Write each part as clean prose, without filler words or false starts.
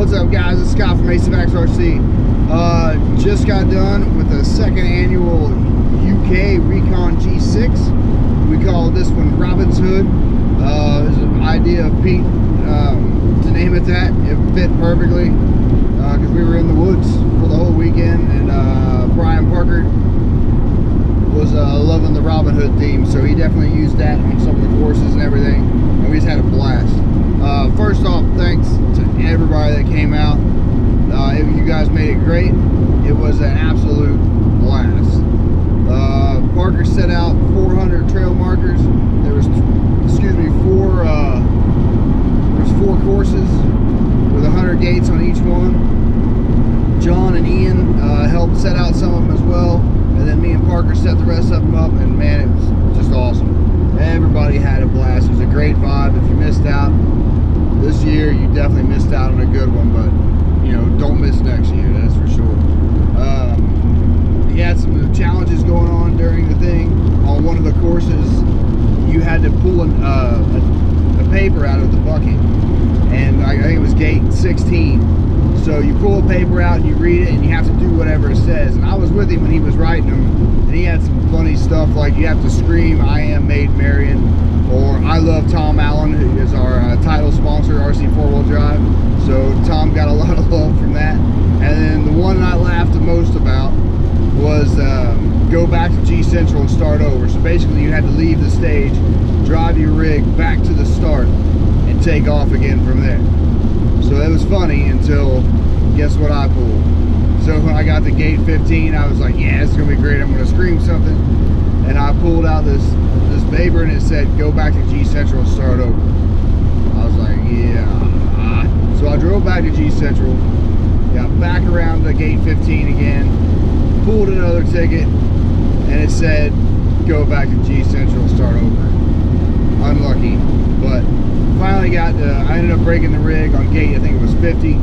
What's up, guys? It's Scott from AceofAxe RC. Just got done with the second annual UK RECON G6. We call this one Robin's Hood. It was an idea of Pete to name it that. It fit perfectly because we were in the woods for the whole weekend, and Brian Parker was loving the Robin Hood theme, so he definitely used that on some of the courses and everything, and we just had a blast. First off, thanks to everybody that came out. You guys made it great. It was an absolute blast. Parker set out 400 trail markers. There was, four courses with 100 gates on each one. John and Ian helped set out some of them as well, and then me and Parker set the rest of them up, and man, it was just awesome. Everybody had a blast. It was a great vibe. If you missed out this year, you definitely missed out on a good one, but you know, don't miss next year, that's for sure. He had some challenges going on during the thing. On one of the courses, you had to pull a paper out of the bucket, and I think it was gate 16. So you pull a paper out and you read it, and you have to do whatever it says. And I was with him when he was writing them, and he had some funny stuff like you have to scream, "I am Maid Marian," or "I love Tom Allen," who is our title sponsor, RC 4-wheel drive. So Tom got a lot of love from that. And then the one I laughed the most about was go back to G Central and start over. So basically you had to leave the stage, drive your rig back to the start, and take off again from there. So that was funny until, guess what I pulled? So when I got to gate 15, I was like, yeah, it's gonna be great, I'm gonna scream something. And I pulled out this paper, and it said, go back to G Central and start over. I was like, yeah. So I drove back to G Central, got back around to gate 15 again, pulled another ticket, and it said, go back to G Central and start over. Unlucky, but finally got to, I ended up breaking the rig on gate, I think it was 50.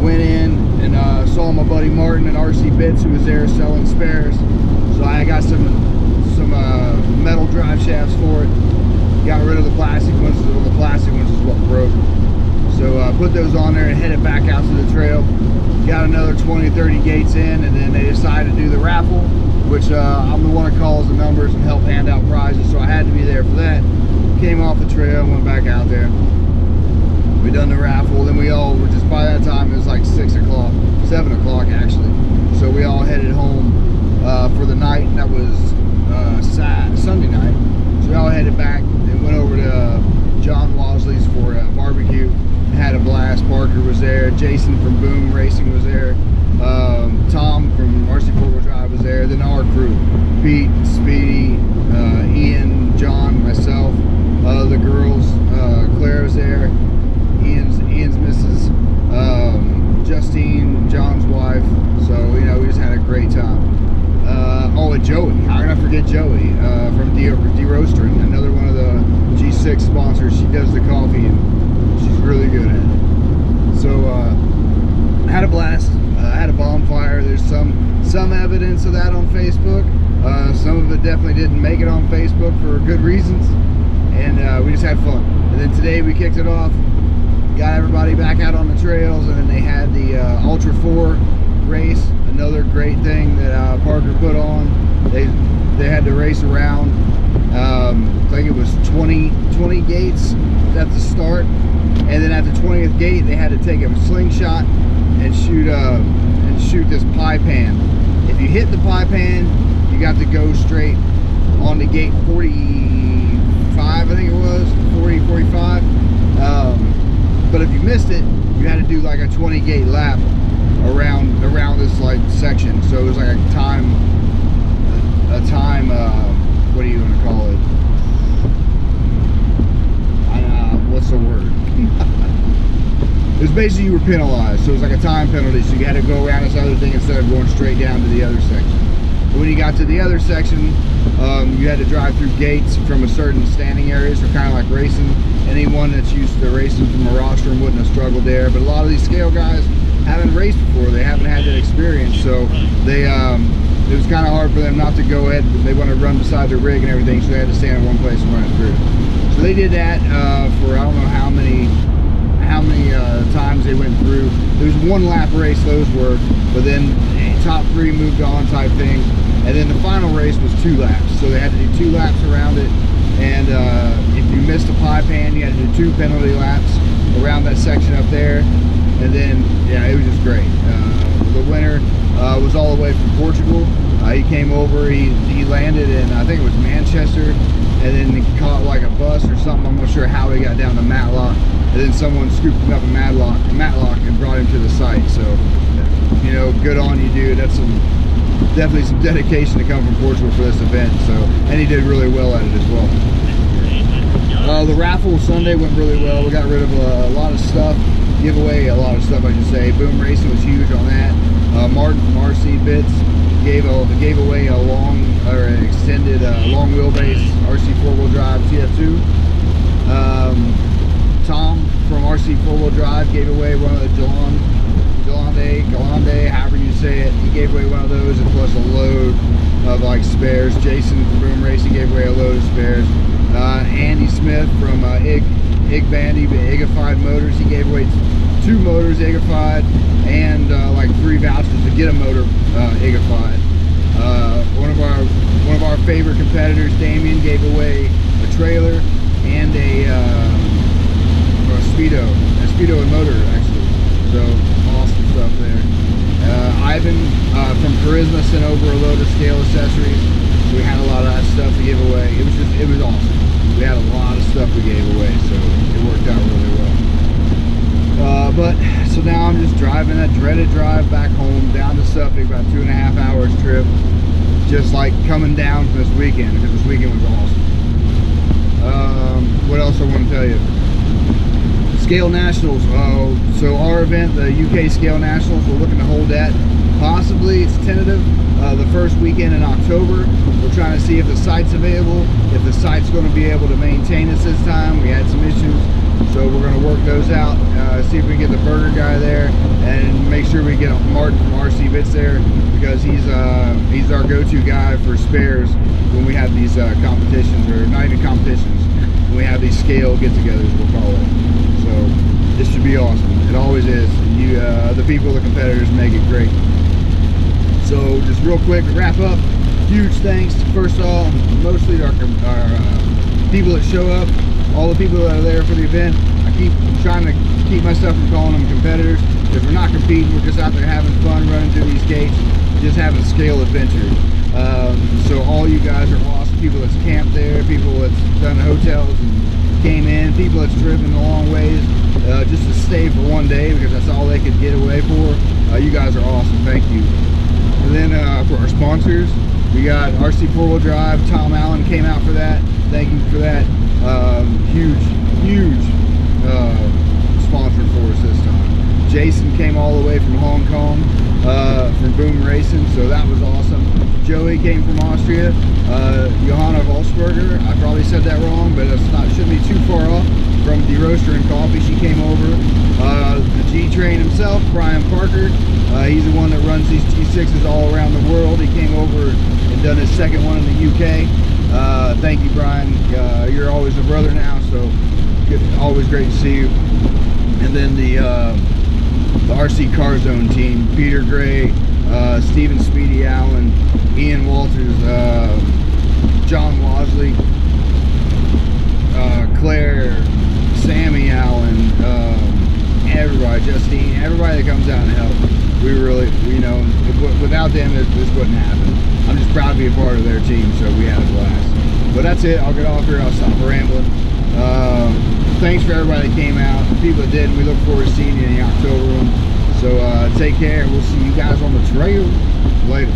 Went in and saw my buddy Martin at RC Bits, who was there selling spares. So I got some metal drive shafts for it. Got rid of the plastic ones. The plastic ones is what broke. So I put those on there and headed back out to the trail. Got another 20-30 gates in, and then they decided to do the raffle, which I'm the one that calls the numbers and help hand out prizes, so I had to be there for that. Came off the trail, went back out there. We done the raffle, then we all were just, by that time it was like 6 o'clock, 7 o'clock actually. So we all headed home for the night, and that was Sunday night. So we all headed back and went over to John Wasley's for a barbecue. Had a blast. Parker was there. Jason from Boom Racing was there. Tom from RC 4-wheel drive was there. Then our crew, Pete, Speedy, Ian, John, myself, the girls, Claire was there, Ian's missus, Justine, John's wife. So, you know, we just had a great time. Oh, and Joey. How can I forget Joey from De-Roastering, another one of the G6 sponsors. She does the coffee, and she's really good at it. So, had a blast. Had a bonfire. There's some evidence of that on Facebook. Some of it definitely didn't make it on Facebook for good reasons, and we just had fun. And then today we kicked it off, got everybody back out on the trails, and then they had the Ultra 4 race, another great thing that Parker put on. They had to race around, I think it was 20 gates at the start, and then at the 20th gate they had to take a slingshot and shoot this pie pan. If you hit the pie pan, you got to go straight on to gate 45, I think it was 45. But if you missed it, you had to do like a 20 gate lap around this like section. So it was like a time what are you gonna call it? What's the word? It was basically you were penalized, so it was like a time penalty, so you had to go around this other thing instead of going straight down to the other section. But when you got to the other section, you had to drive through gates from a certain standing area, so kind of like racing. Anyone that's used to racing from a rostrum wouldn't have struggled there, but a lot of these scale guys haven't raced before, they haven't had that experience, so they it was kind of hard for them not to go ahead. They want to run beside their rig and everything, so they had to stand in one place and run it through. So they did that for I don't know how many times they went through. one lap race those were, but then top 3 moved on type thing. And then the final race was 2 laps, so they had to do 2 laps around it. And if you missed a pie pan, you had to do 2 penalty laps around that section up there. And then, yeah, it was just great. The winner was all the way from Portugal. He came over, he landed in, I think it was Manchester, and then he caught like a bus or something. I'm not sure how he got down to Matlock. And then someone scooped him up in Matlock and brought him to the site. So, you know, good on you, dude. That's definitely some dedication to come from Portugal for this event. So, and he did really well at it as well. The raffle Sunday went really well. We got rid of a lot of stuff, give away a lot of stuff, I should say. Boom Racing was huge on that. Martin from RC Bits gave away a long or an extended long wheelbase RC 4-wheel drive TF2. Tom from RC 4-wheel drive gave away one of the Galande, however you say it. He gave away one of those, and plus a load of like spares. Jason from Boom Racing gave away a load of spares. Andy Smith from Ig Bandy, Igified Motors, he gave away 2 motors Igified and like 3 vouchers to get a motor Igified. One of our favorite competitors, Damien, gave away a trailer and a speedo and motor actually. So awesome stuff there. Ivan from Charisma sent over a load of scale accessories. So we had a lot of that stuff to give away. It was awesome. We had a lot of stuff we gave away, so it worked out really well. But so now I'm just driving that dreaded drive back home down to Suffolk, about 2.5 hours trip. Just like coming down from this weekend, because this weekend was awesome. What else I want to tell you? Scale Nationals. So our event, the UK Scale Nationals, we're looking to hold that. Possibly, it's tentative, the first weekend in October. We're trying to see if the site's available, if the site's going to be able to maintain us this time. We had some issues, so we're going to work those out. See if we can get the burger guy there, and make sure we get Martin from RC Bits there, because he's our go-to guy for spares when we have these competitions, or not even competitions, when we have these scale get-togethers, we'll call it. So this should be awesome. It always is. You, the people, the competitors make it great. So just real quick to wrap up, huge thanks first of all, mostly to our people that show up, all the people that are there for the event. I keep trying to keep myself from calling them competitors, because we're not competing, we're just out there having fun, running through these gates, just having scale adventure. So all you guys are awesome. People that's camped there, people that's done hotels and came in, people that's driven a long ways just to stay for one day because that's all they could get away for. You guys are awesome, thank you. And then for our sponsors, we got RC 4-wheel drive. Tom Allen came out for that. Thank you for that. Huge sponsor for us this time. Jason came all the way from Hong Kong from Boom Racing, so that was awesome. Joey came from Austria. Johanna Volsberger, I probably said that wrong, but shouldn't be too far off, from the Roaster and Coffee. She came over. The G-Train himself, Brian Parker, he's the one that runs these T6s all around the world. He came over and done his second one in the UK. Thank you, Brian. You're always a brother now, so always great to see you. And then the RCCar.Zone team, Peter Gray, Stephen Speedy Allen, Ian Walters, John Wasley, Claire, Sammy Allen, everybody, Justine, everybody that comes out and helps. We really, you know, without them, this wouldn't happen. I'm just proud to be a part of their team, so we had a blast. But that's it. I'll get off here. I'll stop rambling. Thanks for everybody that came out. The people that did, we look forward to seeing you in the October one. So take care, and we'll see you guys on the trail later.